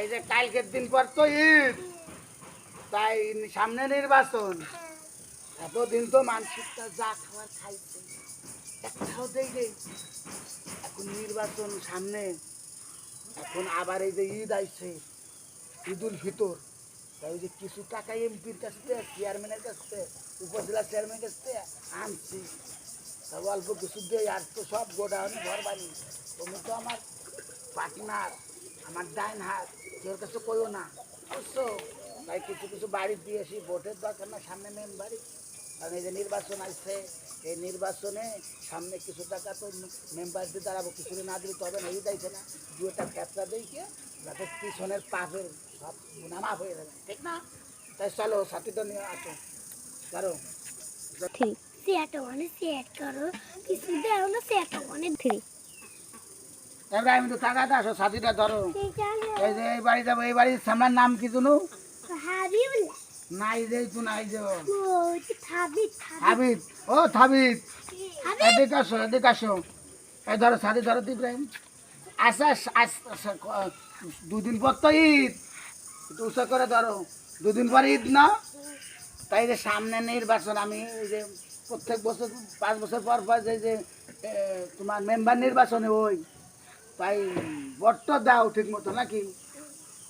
এই যে কালকের দিন পর তো ঈদ, তাই সামনে নির্বাচন। এতদিন তো মানসিকটা যা খাবার খাইছে একটাও দেই রে। এখন নির্বাচন সামনে, এখন আবার এই যে ঈদ আইছে, ঈদুল ফিতর, তাই যে কিছু টাকা এমপির কাছ থেকে, চেয়ারম্যানের কাছ থেকে, উপজেলা চেয়ারম্যানের কাছ থেকে আনছি। তা অল্প কিছু দিয়ে আর তো সব গোডাউন ঘর বাড়ি। তুমি তো আমার পার্টনার, আমার ডাইন হাত, কেউ কাছে কইও না, বুঝছো? তাই কিছু কিছু বাড়ি দিয়েছি, ভোটের দরকার না, সামনে মেন বাড়ি। কারণ এই যে নির্বাচন আসছে, এই নির্বাচনে সামনে কিছু টাকা তো মেম্বার দিয়ে দাঁড়াবো, কিছু না দিলে তো হবে না, এই যাইছে না, দুটা ফ্যাপটা দিয়েছে যাতে পিছনের পাপের সব গুনামাফ হয়ে যাবে, ঠিক না? তাই চলো সাথীটা নিয়ে আসো, কারো আমি তো টাকাটা আসো, সাথীটা ধরো। এই যে এই বাড়ি যাবো, এই বাড়ির সামনের নাম কি শুনু? নাই যে নাই যে হাবিব। ও থাবিব, এদিকে আসো, এদিকে আসো। এই ধরো সাথী ধরো তো ইব্রাহিম। আচ্ছা আচ্ছা, দুদিন পর তো ঈদ, একটু উৎসাহ করে ধরো, দুদিন পর ঈদ না? তাই যে সামনে নির্বাচন, আমি এই যে প্রত্যেক বছর 5 বছর পর পর যে তোমার মেম্বার নির্বাচনে ওই, তাই ভোটটা দাও ঠিক মতো নাকি?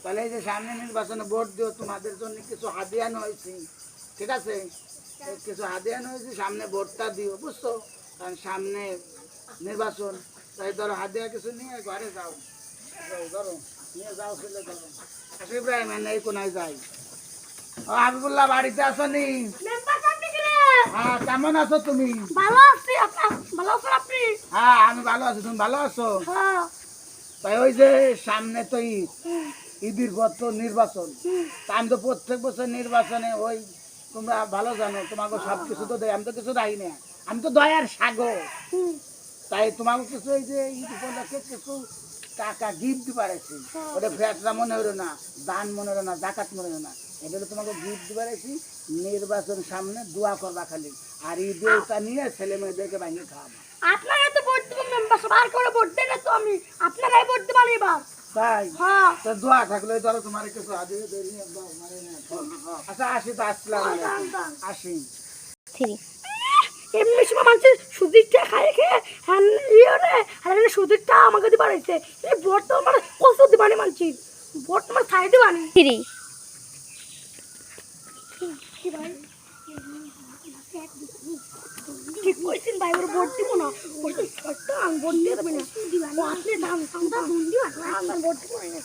তাহলে এই যে সামনে নির্বাচনে ভোট দিও, তোমাদের জন্য কিছু হাদিয়ানো হয়েছে, ঠিক আছে? কিছু হাদিয়ানো হয়েছে, সামনে ভোটটা দিও, বুঝছো? কারণ সামনে নির্বাচন, তাই ধরো হাদিয়া কিছু নিয়ে ঘরে যাও, ধরো নিয়ে যাও, ফেলে ধরো। আচ্ছা ইব্রাহিম, এই কোনায় যাই। ও হাবিবুল্লাহ, বাড়িতে আসো নি? হ্যাঁ, কেমন আছো তুমি? ভালো আছি। ভালো আছেন আপনি? হ্যাঁ, আমি ভালো আছি, তুমি ভালো আছো? তাই ওই যে সামনে তো ঈদ, ঈদের পর তো নির্বাচন। তা আমি তো প্রত্যেক বছর নির্বাচনে ওই, তোমরা ভালো জানো, তোমাকে সব কিছু তো দেয়, আমি তো কিছু দেয় না, আমি তো দয়ার সাগর। তাই তোমাকে কিছু এই যে ঈদ উপলক্ষে কিছু টাকা গিফট পারেছি, ওটা ফ্যাটরা মনে হলো না, দান মনে হলো না, জাকাত মনে হলো না, এটা তোমাকে গিফট পারেছি। নির্বাচন সামনে দোয়া করবা খালি, আর ঈদে ওটা নিয়ে ছেলে মেয়েদেরকে ভাঙিয়ে খাওয়াবো। আপনারা তো ভোট দেবেন, মেম্বার সব আর করে ভোট দেন না তো, আমি আপনারাই ভোট দেবেন এবার। তাই? হ্যাঁ, তো দোয়া থাকলে ধরো তোমার কিছু হাদিয়ে দিয়ে দাও, মানে না। আচ্ছা আসি, তো আসসালামু আলাইকুম, আসি। এমনি সময় মানুষের সুদিরটা খাই খেয়ে হ্যান ইয়ে রে, আর সুদিরটা আমাকে দিয়ে বাড়াইছে। এই ভোট তো মানে কত দিবানি মানছি, ভোট আমার খাই দিবানি। ঠিক কইছেন ভাই, ওর ভোট দিব না, ওর তো আমি ভোট দিয়ে দেবে না, আপনি ধান ভোট দিব না, ভোট দিব না।